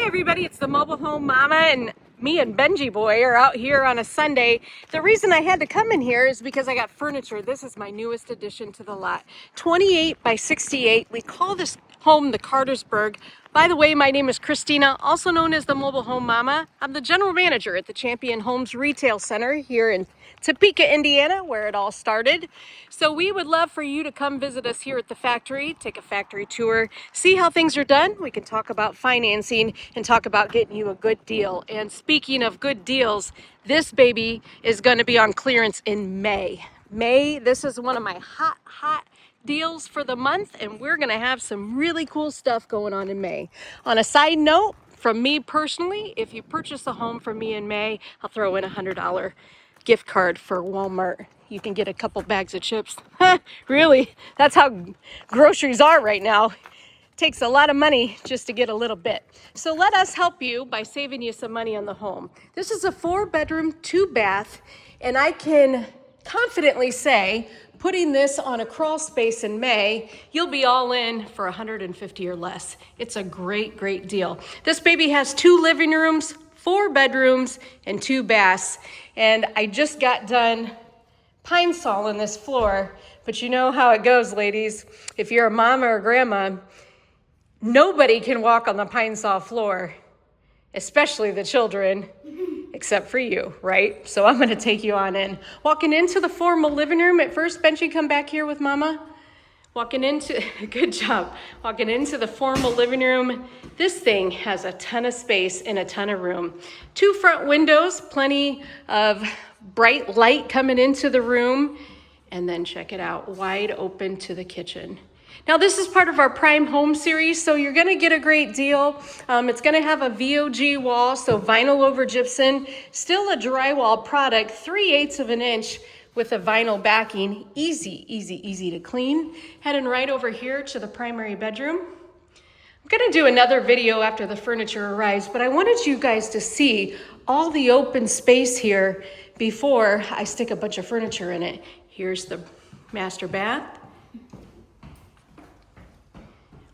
everybody, it's the Mobile Home Mama, and me and Benji boy are out here on a Sunday. The reason I had to come in here is because I got furniture. This is my newest addition to the lot. 28 by 68. We call this home the Cartersburg. By the way, my name is Christina, also known as the Mobile Home Mama. I'm the general manager at the Champion Homes Retail Center here in Topeka, Indiana, where it all started. So we would love for you to come visit us here at the factory, take a factory tour, see how things are done. We can talk about financing and talk about getting you a good deal. And speaking of good deals, this baby is going to be on clearance in May. This is one of my hot deals for the month, and we're going to have some really cool stuff going on in May. On a side note, from me personally, if you purchase a home from me in May, I'll throw in a $100 gift card for Walmart. You can get a couple bags of chips. Really, that's how groceries are right now. Takes a lot of money just to get a little bit. So let us help you by saving you some money on the home. This is a 4-bedroom, 2-bath, and I can confidently say, putting this on a crawl space in May, you'll be all in for $150 or less. It's a great deal. This baby has 2 living rooms, 4 bedrooms, and 2 baths. And I just got done pine sawing this floor, but you know how it goes, ladies. If you're a mama or grandma, nobody can walk on the pine saw floor, especially the children, except for you, right? So I'm gonna take you on in. Walking into the formal living room at first, Benji, come back here with Mama. Good job. Walking into the formal living room, this thing has a ton of space and a ton of room. 2 front windows, plenty of bright light coming into the room, and then check it out, wide open to the kitchen. Now this is part of our Prime Home series, so you're gonna get a great deal. It's gonna have a VOG wall, so vinyl over gypsum, still a drywall product, 3/8 of an inch with a vinyl backing, easy to clean. Heading right over here to the primary bedroom. I'm gonna do another video after the furniture arrives, but I wanted you guys to see all the open space here before I stick a bunch of furniture in it. Here's the master bath.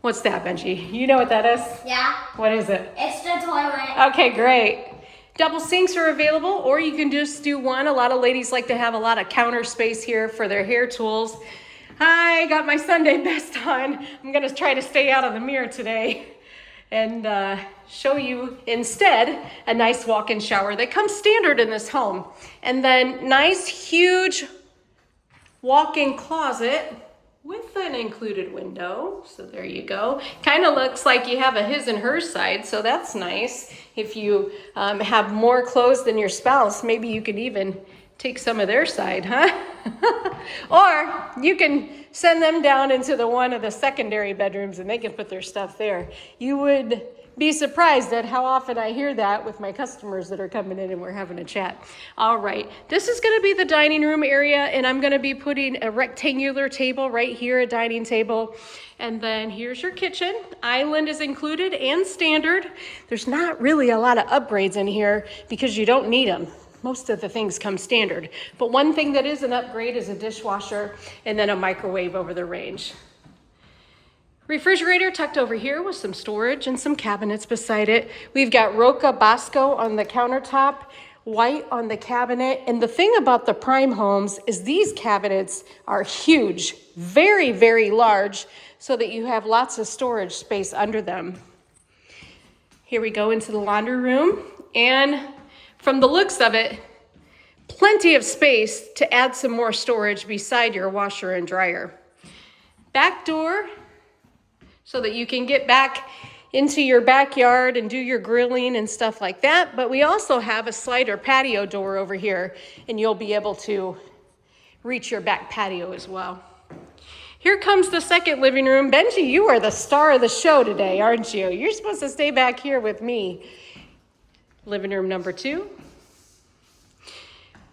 What's that, Benji? You know what that is? Yeah. What is it? It's the toilet. Okay, great. Double sinks are available, or you can just do one. A lot of ladies like to have a lot of counter space here for their hair tools. I got my Sunday best on. I'm gonna try to stay out of the mirror today and show you instead a nice walk-in shower that comes standard in this home. And then nice, huge walk-in closet with an included window. So there you go. Kind of looks like you have a his and her side, so that's nice. If you have more clothes than your spouse, maybe you could even take some of their side, huh? Or you can send them down into one of the secondary bedrooms and they can put their stuff there. You would be surprised at how often I hear that with my customers that are coming in and we're having a chat. All right, this is gonna be the dining room area, and I'm gonna be putting a rectangular table right here, a dining table. And then here's your kitchen. Island is included and standard. There's not really a lot of upgrades in here because you don't need them. Most of the things come standard. But one thing that is an upgrade is a dishwasher and then a microwave over the range. Refrigerator tucked over here with some storage and some cabinets beside it. We've got Roca Bosco on the countertop, white on the cabinet. And the thing about the Prime homes is these cabinets are huge, very large, so that you have lots of storage space under them. Here we go into the laundry room. And from the looks of it, plenty of space to add some more storage beside your washer and dryer. Back door, so that you can get back into your backyard and do your grilling and stuff like that. But we also have a slider patio door over here, and you'll be able to reach your back patio as well. Here comes the second living room. Benji, you are the star of the show today, aren't you? You're supposed to stay back here with me. Living room number 2.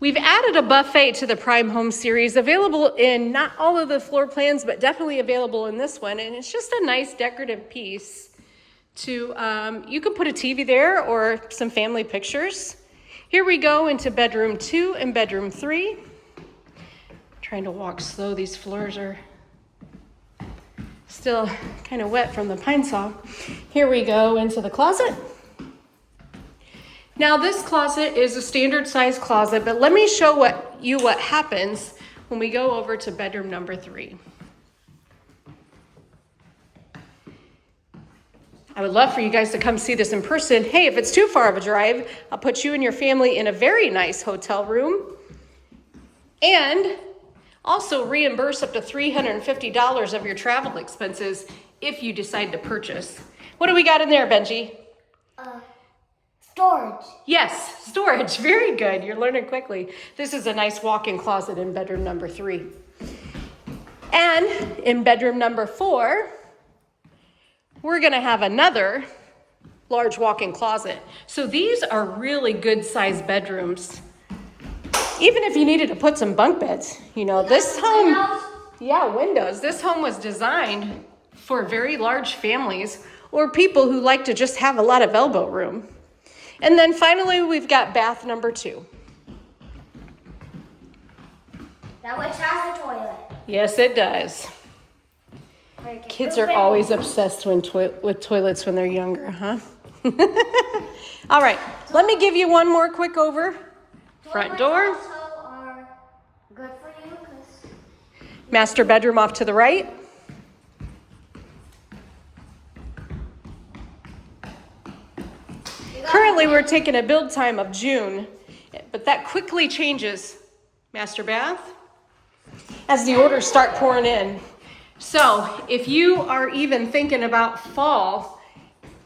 We've added a buffet to the Prime Home series, available in not all of the floor plans, but definitely available in this one. And it's just a nice decorative piece to, you can put a TV there or some family pictures. Here we go into bedroom 2 and bedroom 3. Trying to walk slow, these floors are still kind of wet from the pine saw. Here we go into the closet. Now this closet is a standard size closet, but let me show what happens when we go over to bedroom number 3. I would love for you guys to come see this in person. Hey, if it's too far of a drive, I'll put you and your family in a very nice hotel room and also reimburse up to $350 of your travel expenses if you decide to purchase. What do we got in there, Benji? Storage. Yes, storage. Very good. You're learning quickly. This is a nice walk-in closet in bedroom number 3. And in bedroom number 4, we're going to have another large walk-in closet. So these are really good sized bedrooms. Even if you needed to put some bunk beds, you know, this home, windows. This home was designed for very large families or people who like to just have a lot of elbow room. And then finally, we've got bath number 2. That which has a toilet. Yes, it does. Kids are always obsessed with toilets when they're younger, huh? All right, let me give you one more quick over. Front door. Also are good for you because Master bedroom off to the right. Currently, we're taking a build time of June, but that quickly changes, master bath, as the orders start pouring in. So if you are even thinking about fall,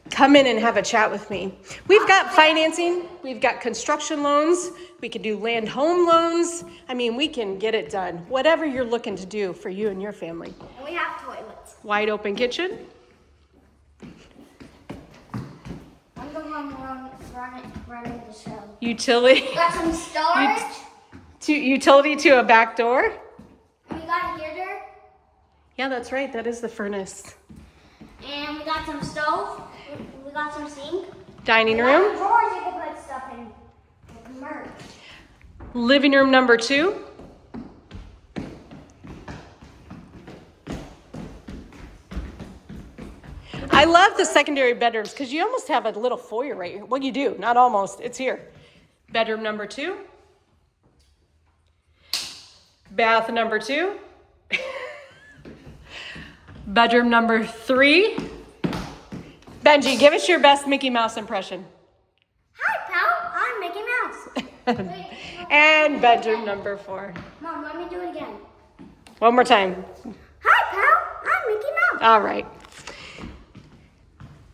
come in and have a chat with me. We've got financing, we've got construction loans, we can do land home loans. I mean, we can get it done. Whatever you're looking to do for you and your family. and we have toilets. Wide open kitchen. I'm the one running the show. Utility. Got some storage. Utility to a back door. We got a heater. Yeah, that's right. That is the furnace. And we got some stove. We got some sink. Dining We got room. drawers you can put stuff in. Like merch. Living room number 2. I love the secondary bedrooms because you almost have a little foyer right here. Well, you do. Not almost. It's here. Bedroom number 2. Bath number 2. Bedroom number 3. Benji, give us your best Mickey Mouse impression. Hi, pal. I'm Mickey Mouse. Wait, And bedroom number 4. Mom, let me do it again. One more time. Hi, pal. I'm Mickey Mouse. All right.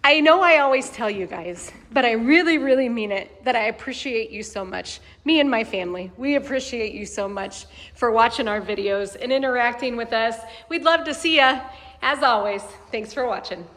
I know I always tell you guys, but I really, really mean it, that I appreciate you so much. Me and my family, we appreciate you so much for watching our videos and interacting with us. We'd love to see you. As always, thanks for watching.